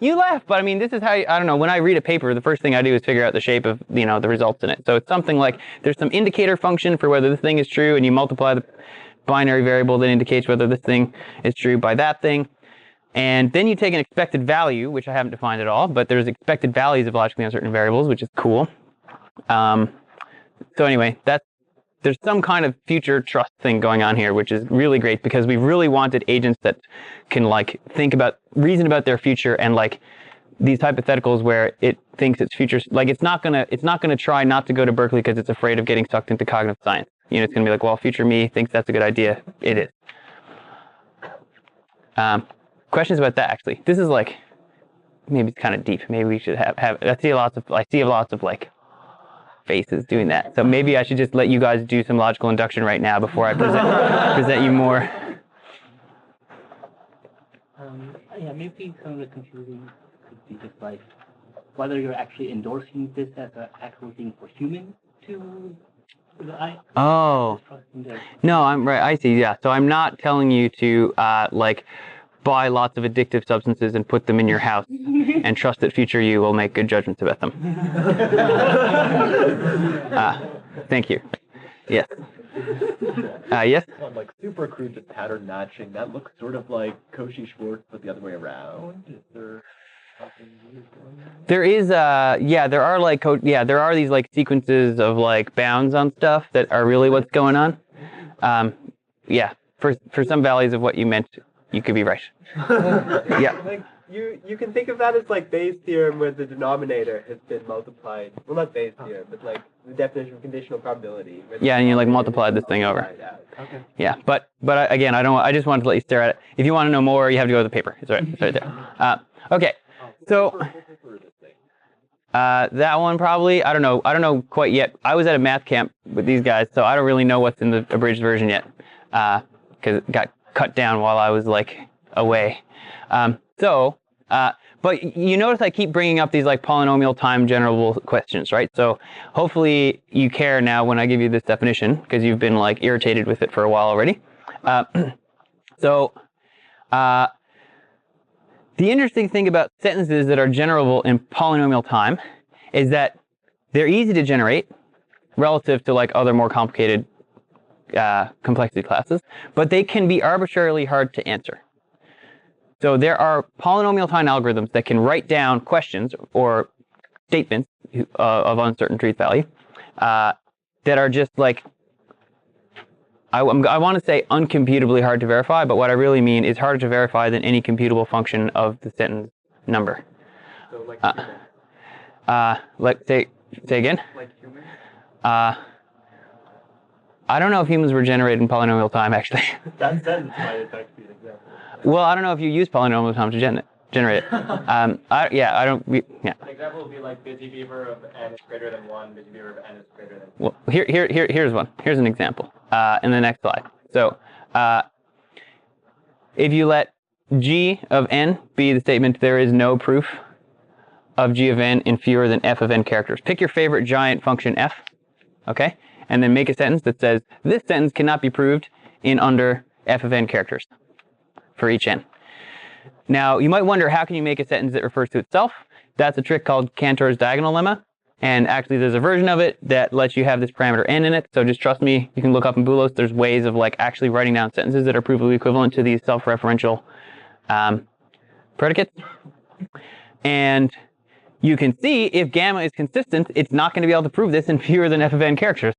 You laugh, but I mean, this is how, I don't know, when I read a paper, the first thing I do is figure out the shape of, the results in it. So it's something like there's some indicator function for whether this thing is true, and you multiply the binary variable that indicates whether this thing is true by that thing. And then you take an expected value, which I haven't defined at all, but there's expected values of logically uncertain variables, which is cool. So anyway, there's some kind of future trust thing going on here, which is really great because we really wanted agents that can like reason about their future, and like these hypotheticals where it thinks its future, like it's not gonna try not to go to Berkeley because it's afraid of getting sucked into cognitive science. It's gonna be like, well, future me thinks that's a good idea. It is. Questions about that, actually. This is like, maybe it's kind of deep. Maybe we should have I see lots of like faces doing that. So maybe I should just let you guys do some logical induction right now before I present you more. Yeah, maybe some of the confusing could be just like whether you're actually endorsing this as an actual thing for humans to the Oh. No, I'm right. I see. Yeah. So I'm not telling you to like buy lots of addictive substances and put them in your house and trust that future you will make good judgments about them. Thank you. Yes. Yes? Like super crude, just pattern matching. That looks sort of like Cauchy-Schwarz, but the other way around. Is there There is there are like there are these like sequences of like bounds on stuff that are really what's going on. For some values of what you meant, you could be right. Yeah. Like you can think of that as like Bayes' theorem, where the denominator has been multiplied. Well, not Bayes' theorem, but like the definition of conditional probability. Yeah, and you like multiplied this thing over. Okay. Yeah, but again, I just wanted to let you stare at it. If you want to know more, you have to go to the paper. It's right there. Okay, so that one probably I don't know quite yet. I was at a math camp with these guys, so I don't really know what's in the abridged version yet, because it got cut down while I was like away. But you notice I keep bringing up these like polynomial time generable questions, right? So hopefully you care now when I give you this definition, because you've been like irritated with it for a while already. The interesting thing about sentences that are generable in polynomial time is that they're easy to generate relative to like other more complicated complexity classes, but they can be arbitrarily hard to answer. So there are polynomial time algorithms that can write down questions or statements of uncertain truth value that are just like, I want to say uncomputably hard to verify, but what I really mean is harder to verify than any computable function of the sentence number. So like say again? Like humans? I don't know if humans were generated in polynomial time, actually. That sentence might in fact be an example. Well, I don't know if you use polynomial time to generate it. An example would be like busy beaver of n is greater than 1, busy beaver of n is greater than 2. Well, here's one. Here's an example in the next slide. So if you let g of n be the statement, there is no proof of g of n in fewer than f of n characters. Pick your favorite giant function f, okay? And then make a sentence that says, this sentence cannot be proved in under f of n characters for each n. Now, you might wonder, how can you make a sentence that refers to itself? That's a trick called Cantor's diagonal lemma. And actually, there's a version of it that lets you have this parameter n in it. So just trust me, you can look up in Boulos. There's ways of like actually writing down sentences that are provably equivalent to these self-referential predicates. And you can see if gamma is consistent, it's not going to be able to prove this in fewer than f of n characters.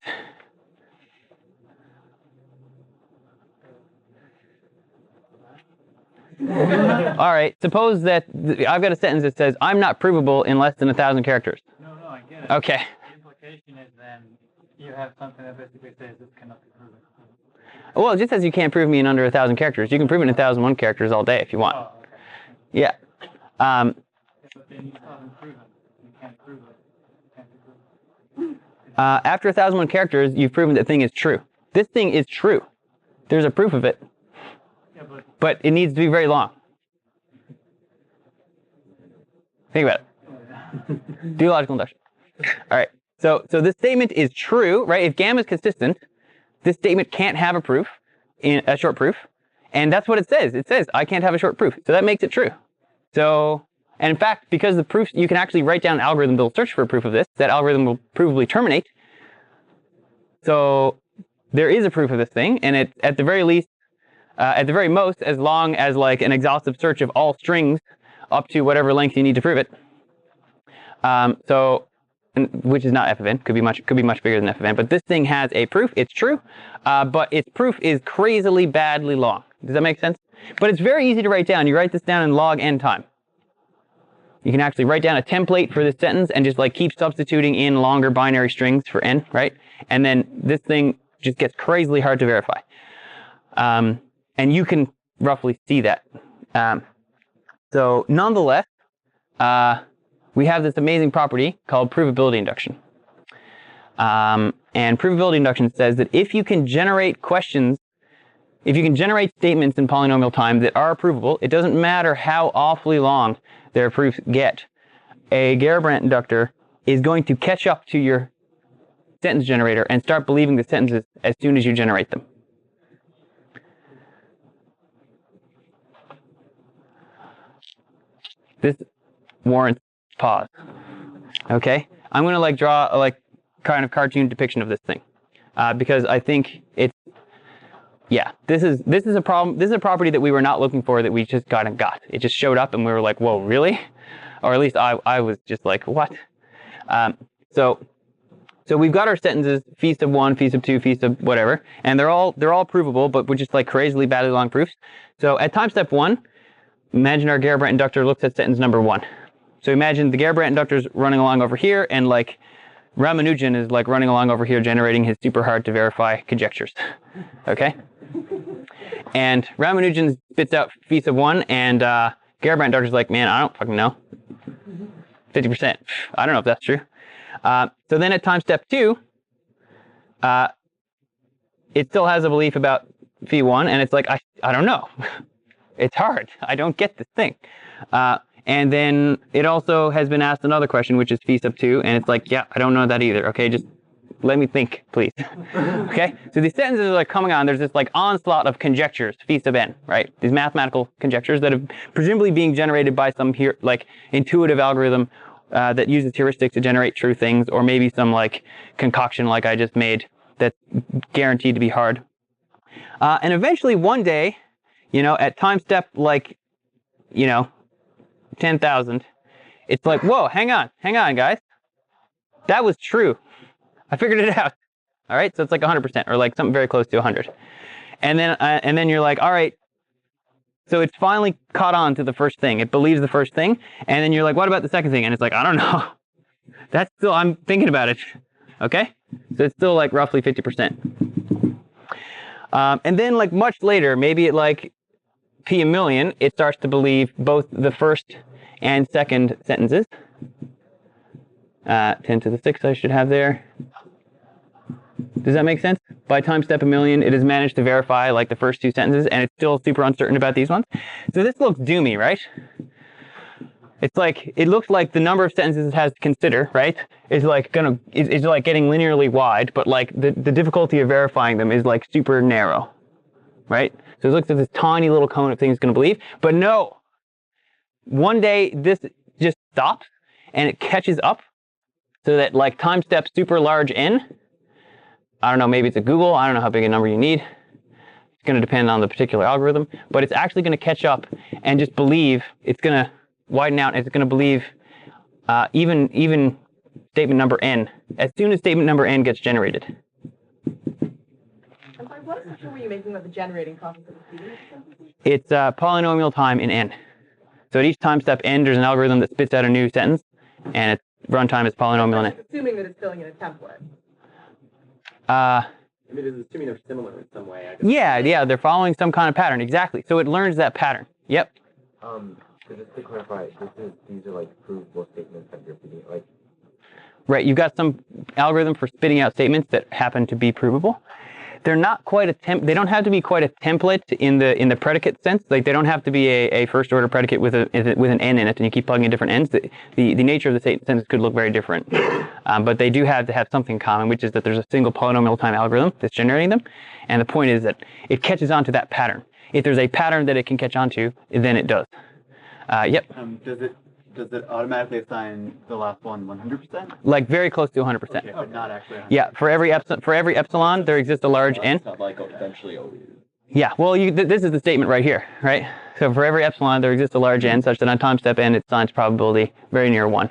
All right, suppose that I've got a sentence that says, I'm not provable in less than 1,000 characters. No, I get it. Okay. The implication is then you have something that basically says this cannot be proven. Well, it just says you can't prove me in under 1,000 characters. You can prove it in 1,001 characters all day if you want. Oh, okay. Yeah. But then you still haven't proven. You can't prove it. You can't be proven. After 1,001 characters, you've proven that thing is true. This thing is true. There's a proof of it. Yeah, But it needs to be very long. Think about it. Do logical induction. All right. So this statement is true, right? If gamma is consistent, this statement can't have a proof, a short proof, and that's what it says. It says I can't have a short proof, so that makes it true. So, and in fact, because the proof, you can actually write down an algorithm that will search for a proof of this. That algorithm will provably terminate. So there is a proof of this thing, and it, at the very least, at the very most, as long as like an exhaustive search of all strings up to whatever length you need to prove it. Which is not f of n, could be much bigger than f of n. But this thing has a proof. It's true, but its proof is crazily badly long. Does that make sense? But it's very easy to write down. You write this down in log n time. You can actually write down a template for this sentence and just like keep substituting in longer binary strings for n, right? And then this thing just gets crazily hard to verify. And you can roughly see that. So nonetheless, we have this amazing property called provability induction. And provability induction says that if you can generate questions, if you can generate statements in polynomial time that are provable, it doesn't matter how awfully long their proofs get, a Garrabrant inductor is going to catch up to your sentence generator and start believing the sentences as soon as you generate them. This warrants pause. Okay, I'm going to like draw a like kind of cartoon depiction of this thing because I think it's, yeah, this is a problem. This is a property that we were not looking for that we just got. It just showed up and we were like, whoa, really? or at least I was just like, what? So we've got our sentences, phi sub 1, phi sub 2, phi sub whatever, and they're all provable, but we're just like crazily badly long proofs. So at time step 1, imagine our Garrabrant inductor looks at sentence number 1. So imagine the Garrabrant inductor is running along over here, and like Ramanujan is like running along over here generating his super hard to verify conjectures. Okay? And Ramanujan spits out phi sub 1, and Garrabrant inductor is like, man, I don't fucking know. 50%. I don't know if that's true. So then at time step 2, it still has a belief about phi 1, and it's like, I don't know. It's hard. I don't get this thing. And then it also has been asked another question, which is phi sub 2, and it's like, yeah, I don't know that either. Okay, just let me think, please. Okay, so these sentences are like coming on. There's this like onslaught of conjectures, phi sub n, right? These mathematical conjectures that are presumably being generated by some here like intuitive algorithm that uses heuristics to generate true things, or maybe some like concoction like I just made that's guaranteed to be hard. And eventually one day, you know, at time step like, you know, 10,000, it's like, whoa, hang on, guys. That was true. I figured it out. All right, so it's like 100%, or like something very close to 100. And then you're like, all right, so it's finally caught on to the first thing. It believes the first thing, and then you're like, what about the second thing? And it's like, I don't know. That's still, I'm thinking about it. Okay, so it's still like roughly 50%. And then like much later, maybe at like p a million, it starts to believe both the first and second sentences. 10 to the 6 I should have there. Does that make sense? By time step a million, it has managed to verify like the first 2 sentences, and it's still super uncertain about these ones. So this looks doomy, right? It's like, it looks like the number of sentences it has to consider, right, is like is like getting linearly wide, but like the difficulty of verifying them is like super narrow, right? So it looks at this tiny little cone of things it's going to believe, but no. One day this just stops and it catches up so that like time step super large n, I don't know, maybe it's a Google, I don't know how big a number you need. It's going to depend on the particular algorithm, but it's actually going to catch up and just believe, it's going to widen out, and it's going to believe even statement number n as soon as statement number n gets generated. I'm sorry, what assumption were you making about the generating process of the feeding? It's polynomial time in n. So at each time step n, there's an algorithm that spits out a new sentence, and its runtime is polynomial in n. Assuming that it's filling in a template. I mean, it's assuming they're similar in some way, I guess. Yeah, they're following some kind of pattern, exactly. So it learns that pattern. Yep. So just to clarify, these are like provable statements that you're feeding, like. Right, you've got some algorithm for spitting out statements that happen to be provable. They're not quite they don't have to be quite a template in the predicate sense. Like they don't have to be a first order predicate with an n in it, and you keep plugging in different n's. The nature of the sentence could look very different, but they do have to have something in common, which is that there's a single polynomial time algorithm that's generating them, and the point is that it catches on to that pattern. If there's a pattern that it can catch on to, then it does. Yep. Does it automatically assign the last one 100%? Like very close to 100%. Okay, but not actually 100%. Yeah, for every epsilon, there exists a large n. It's not like eventually always. Yeah, well, this is the statement right here, right? So for every epsilon, there exists a large n, such that on time step n, it assigns probability very near 1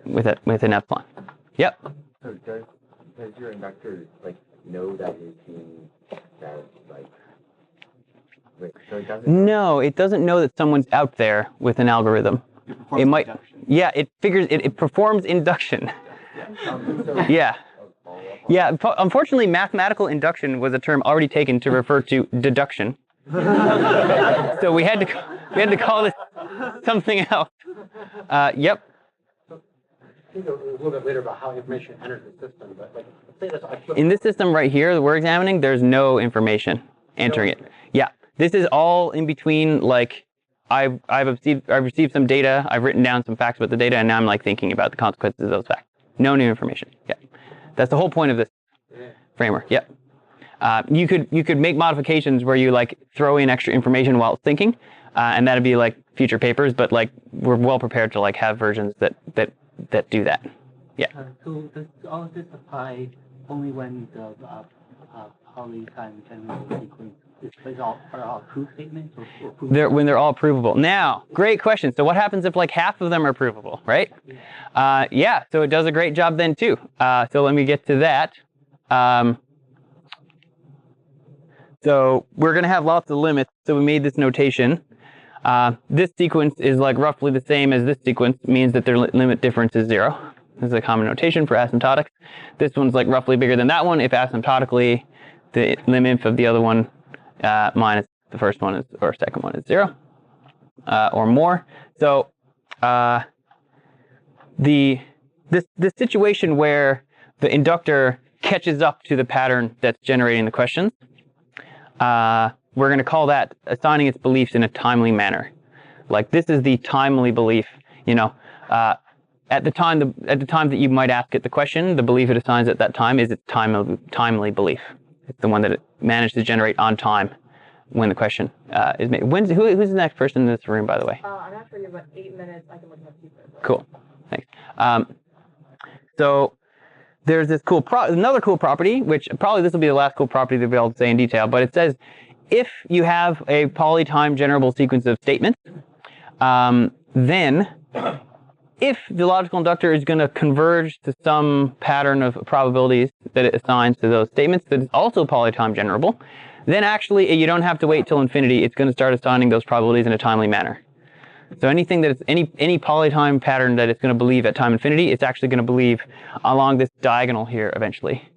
with an epsilon. Yep. So does your inductor like know that it's being like? Wait, so it doesn't. No, it doesn't know that someone's out there with an algorithm. It might. Induction. Yeah, it figures it performs induction. Yeah. Yeah. Unfortunately, mathematical induction was a term already taken to refer to deduction. So we had to call this something else. Yep. A little bit later about how information enters the system, but like, say that's in this system right here that we're examining, there's no information entering it. Yeah. This is all in between, like, I've received some data, I've written down some facts about the data, and now I'm like thinking about the consequences of those facts. No new information. Yeah. That's the whole point of this framework. Yep. You could make modifications where you like throw in extra information while thinking, and that'd be like future papers, but like we're well prepared to like have versions that do that. Yeah. So does all of this apply only when the poly time general sequence Are all true statements or proof? When they're all provable. Now, great question. So what happens if like half of them are provable, right? Yeah, so it does a great job then too. So let me get to that. So we're going to have lots of limits. So we made this notation. This sequence is like roughly the same as this sequence, means that their limit difference is 0. This is a common notation for asymptotics. This one's like roughly bigger than that one if asymptotically the limit of the other one minus the first one is, or second one is 0 or more. So the situation where the inductor catches up to the pattern that's generating the questions, we're going to call that assigning its beliefs in a timely manner. Like this is the timely belief, you know. At the time that you might ask it the question, the belief it assigns at that time is its timely belief. It's the one that it managed to generate on time when the question is made. Who's the next person in this room, by the way? I'm not sure. You have about 8 minutes. I can look it up deeper. Cool. Thanks. So there's this another cool property, which probably this will be the last cool property that we'll be able to say in detail, but it says if you have a polytime generable sequence of statements, then if the logical inductor is going to converge to some pattern of probabilities that it assigns to those statements that is also polytime generable, then actually you don't have to wait till infinity. It's going to start assigning those probabilities in a timely manner. So anything that is any polytime pattern that it's going to believe at time infinity, it's actually going to believe along this diagonal here eventually.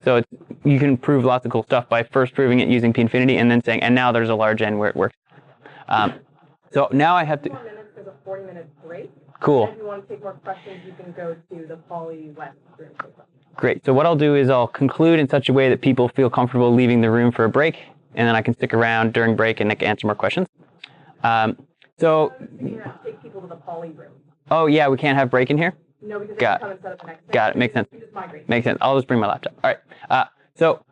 So you can prove lots of cool stuff by first proving it using p infinity and then saying, and now there's a large n where it works. So now I have to. 4 minutes, there's a 40-minute break. Cool. And if you want to take more questions, you can go to the Poly West room. Great. So what I'll do is I'll conclude in such a way that people feel comfortable leaving the room for a break, and then I can stick around during break and answer more questions. So. Take people to the Poly room. Oh yeah, we can't have break in here? No, because they can come and set up the next thing. Got it. Makes sense. You just migrate. Makes sense. I'll just bring my laptop. All right. So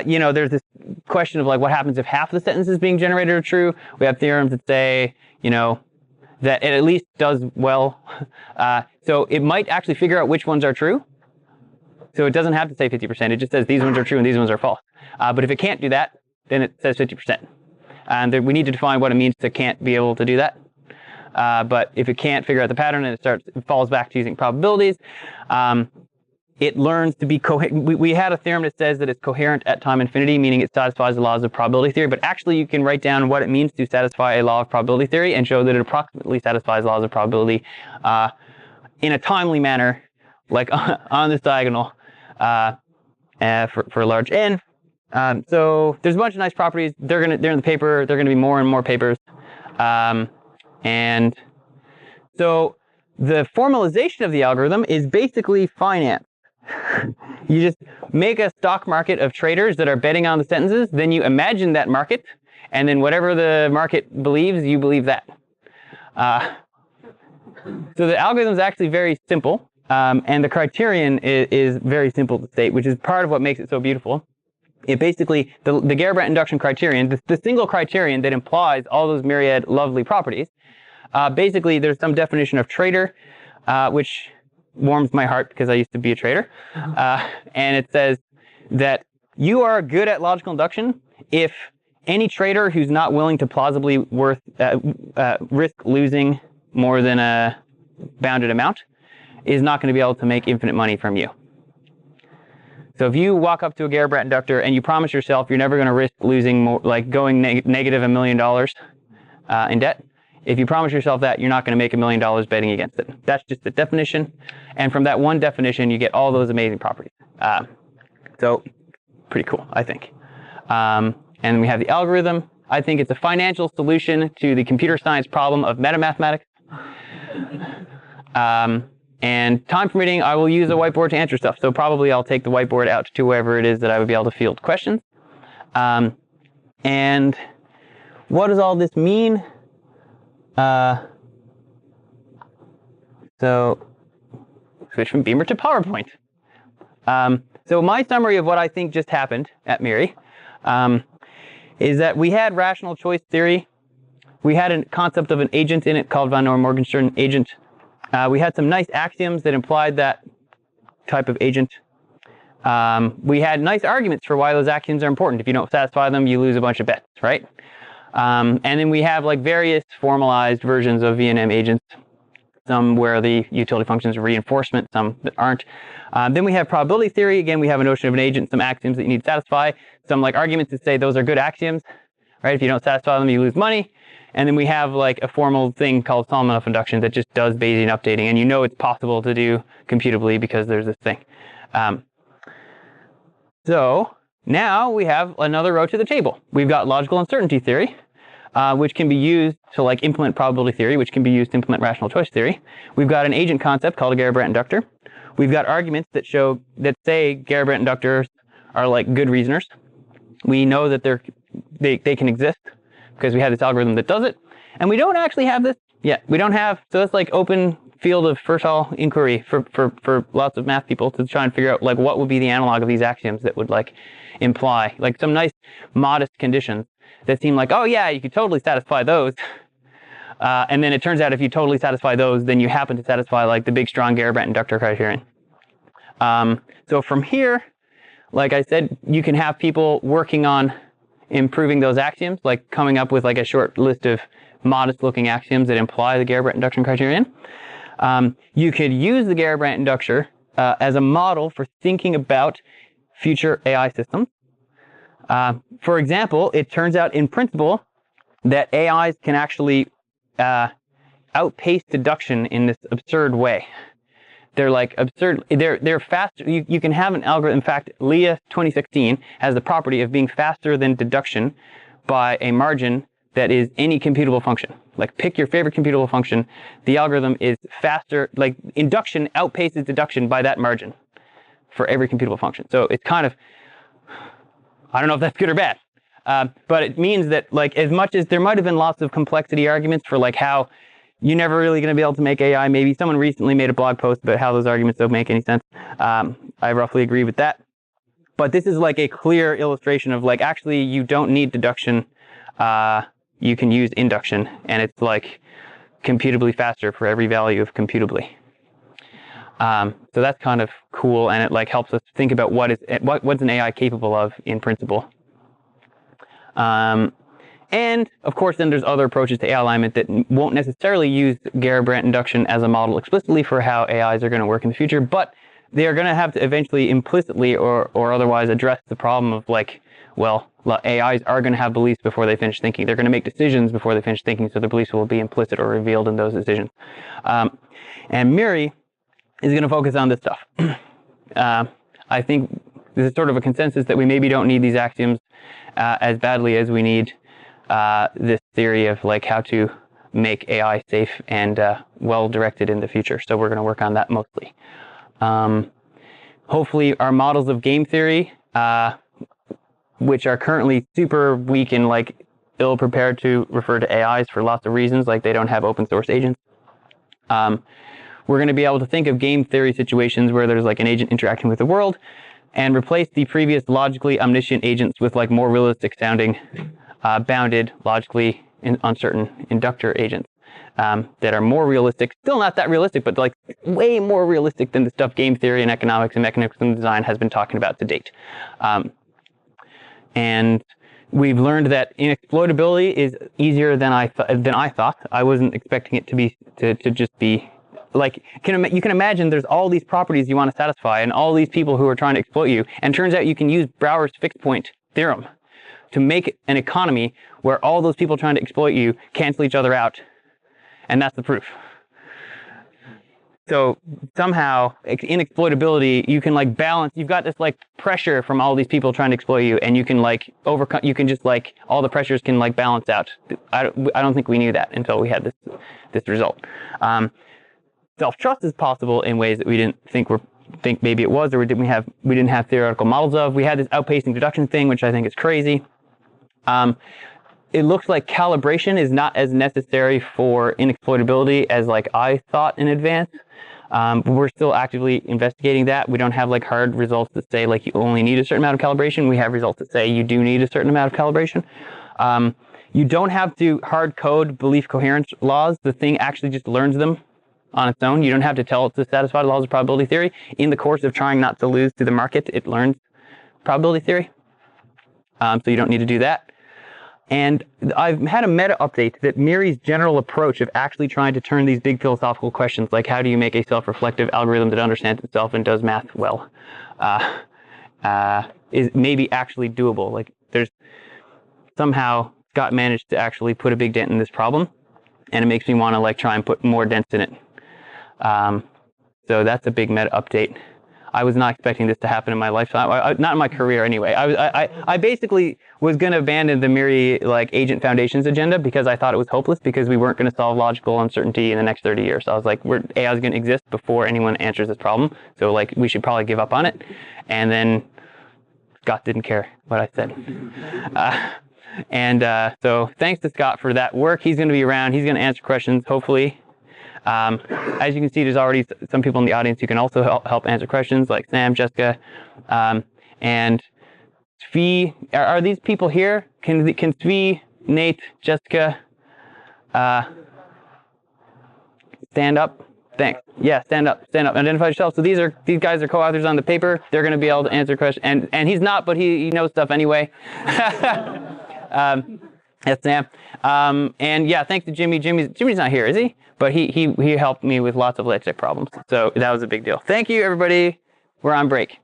you know, there's this question of like what happens if half the sentences being generated are true. We have theorems that say, you know, that it at least does well. So it might actually figure out which ones are true. So it doesn't have to say 50%. It just says these ones are true and these ones are false. But if it can't do that, then it says 50%. And we need to define what it means to can't be able to do that. But if it can't figure out the pattern and it falls back to using probabilities, it learns to be coherent. We had a theorem that says that it's coherent at time infinity, meaning it satisfies the laws of probability theory. But actually, you can write down what it means to satisfy a law of probability theory and show that it approximately satisfies laws of probability in a timely manner, like on this diagonal for large n. So there's a bunch of nice properties. They're in the paper. They're going to be more and more papers. And so the formalization of the algorithm is basically finance. You just make a stock market of traders that are betting on the sentences, then you imagine that market, and then whatever the market believes, you believe that. So the algorithm is actually very simple, and the criterion is very simple to state, which is part of what makes it so beautiful. It basically, the Garrabrant induction criterion, the single criterion that implies all those myriad lovely properties, basically there's some definition of trader, which warms my heart because I used to be a trader. And it says that you are good at logical induction if any trader who's not willing to plausibly risk losing more than a bounded amount is not going to be able to make infinite money from you. So if you walk up to a Garrabrant inductor and you promise yourself you're never going to risk losing more, like going negative $1 million in debt, if you promise yourself that, you're not going to make $1 million betting against it. That's just the definition. And from that one definition, you get all those amazing properties. So pretty cool, I think. And we have the algorithm. I think it's a financial solution to the computer science problem of metamathematics. And time permitting, I will use a whiteboard to answer stuff. So probably I'll take the whiteboard out to whoever it is that I would be able to field questions. And what does all this mean? So switch from Beamer to PowerPoint. So my summary of what I think just happened at MIRI is that we had rational choice theory. We had a concept of an agent in it called von Neumann-Morgenstern agent. We had some nice axioms that implied that type of agent. we had nice arguments for why those axioms are important. If you don't satisfy them, you lose a bunch of bets, right? And then we have like various formalized versions of V&M agents, some where the utility functions are reinforcement, some that aren't. Then we have probability theory. Again, we have a notion of an agent, some axioms that you need to satisfy, some like arguments that say those are good axioms, right? If you don't satisfy them, you lose money. And then we have like a formal thing called Solomon induction that just does Bayesian updating, and you know it's possible to do computably because there's this thing. So now we have another row to the table. We've got logical uncertainty theory, which can be used to like implement probability theory, which can be used to implement rational choice theory. We've got an agent concept called a Garrabrant inductor. We've got arguments that say Garrabrant inductors are like good reasoners. We know that they can exist because we have this algorithm that does it. And we don't actually have this yet. We don't have, so it's like open field of fertile inquiry for lots of math people to try and figure out like what would be the analog of these axioms that would like imply like some nice modest conditions that seem like, oh yeah, you could totally satisfy those. And then it turns out if you totally satisfy those, then you happen to satisfy like the big strong Garrabrant inductor criterion. So from here, like I said, you can have people working on improving those axioms, like coming up with like a short list of modest looking axioms that imply the Garrabrant induction criterion. You could use the Garrabrant inductor as a model for thinking about future AI systems. For example, it turns out in principle that AIs can actually outpace deduction in this absurd way. They're like absurd. They're faster. You can have an algorithm. In fact, Leah 2016 has the property of being faster than deduction by a margin that is any computable function. Like pick your favorite computable function. The algorithm is faster. Like induction outpaces deduction by that margin for every computable function. So it's kind of, I don't know if that's good or bad, but it means that like as much as there might have been lots of complexity arguments for like how you're never really going to be able to make AI. Maybe someone recently made a blog post about how those arguments don't make any sense. I roughly agree with that. But this is like a clear illustration of like actually you don't need deduction. You can use induction, and it's like computably faster for every value of computably. So that's kind of cool, and it like helps us think about what's an AI capable of in principle. And of course, then there's other approaches to AI alignment that won't necessarily use Garrabrant induction as a model explicitly for how AIs are going to work in the future, but they are going to have to eventually implicitly or otherwise address the problem of like, well, AIs are going to have beliefs before they finish thinking. They're going to make decisions before they finish thinking, so their beliefs will be implicit or revealed in those decisions. And MIRI is going to focus on this stuff. I think there's sort of a consensus that we maybe don't need these axioms as badly as we need this theory of like how to make AI safe and well-directed in the future. So we're going to work on that mostly. Hopefully our models of game theory, which are currently super weak and like ill-prepared to refer to AIs for lots of reasons, like they don't have open source agents. We're going to be able to think of game theory situations where there's like an agent interacting with the world and replace the previous logically omniscient agents with like more realistic sounding bounded, logically uncertain inductor agents that are more realistic. Still not that realistic, but like way more realistic than the stuff game theory and economics and mechanism design has been talking about to date. And we've learned that inexploitability is easier than I thought. I wasn't expecting it to just be like, you can imagine there's all these properties you want to satisfy and all these people who are trying to exploit you. And turns out you can use Brouwer's fixed point theorem to make an economy where all those people trying to exploit you cancel each other out. And that's the proof. So somehow, inexploitability, you can like balance, you've got this like pressure from all these people trying to exploit you, and you can like overcome, you can just like, all the pressures can like balance out. I don't think we knew that until we had this result. Self-trust is possible in ways that we didn't think maybe it was, or we didn't have theoretical models of. We had this outpacing deduction thing, which I think is crazy. It looks like calibration is not as necessary for inexploitability as like I thought in advance. We're still actively investigating that. We don't have like hard results that say like you only need a certain amount of calibration. We have results that say you do need a certain amount of calibration. You don't have to hard code belief coherence laws. The thing actually just learns them on its own. You don't have to tell it to satisfy the laws of probability theory. In the course of trying not to lose to the market, it learns probability theory. So you don't need to do that. And I've had a meta update that MIRI's general approach of actually trying to turn these big philosophical questions, like how do you make a self-reflective algorithm that understands itself and does math well, is maybe actually doable. Like there's somehow Scott managed to actually put a big dent in this problem, and it makes me want to like try and put more dents in it. So that's a big meta update. I was not expecting this to happen in my lifetime, not in my career anyway. I basically was going to abandon the MIRI like agent foundations agenda because I thought it was hopeless because we weren't going to solve logical uncertainty in the next 30 years. So I was like, AI is going to exist before anyone answers this problem. So like we should probably give up on it. And then Scott didn't care what I said. So thanks to Scott for that work. He's going to be around. He's going to answer questions, hopefully. As you can see, there's already some people in the audience who can also help answer questions, like Sam, Jessica, and Svi. Are these people here? Can Svi, Nate, Jessica stand up? Thanks. Yeah, stand up. Identify yourself. So these guys are co-authors on the paper. They're going to be able to answer questions. And he's not, but he knows stuff anyway. That's Sam. And yeah, thanks to Jimmy. Jimmy's not here, is he? But he helped me with lots of LegTech problems. So that was a big deal. Thank you, everybody. We're on break.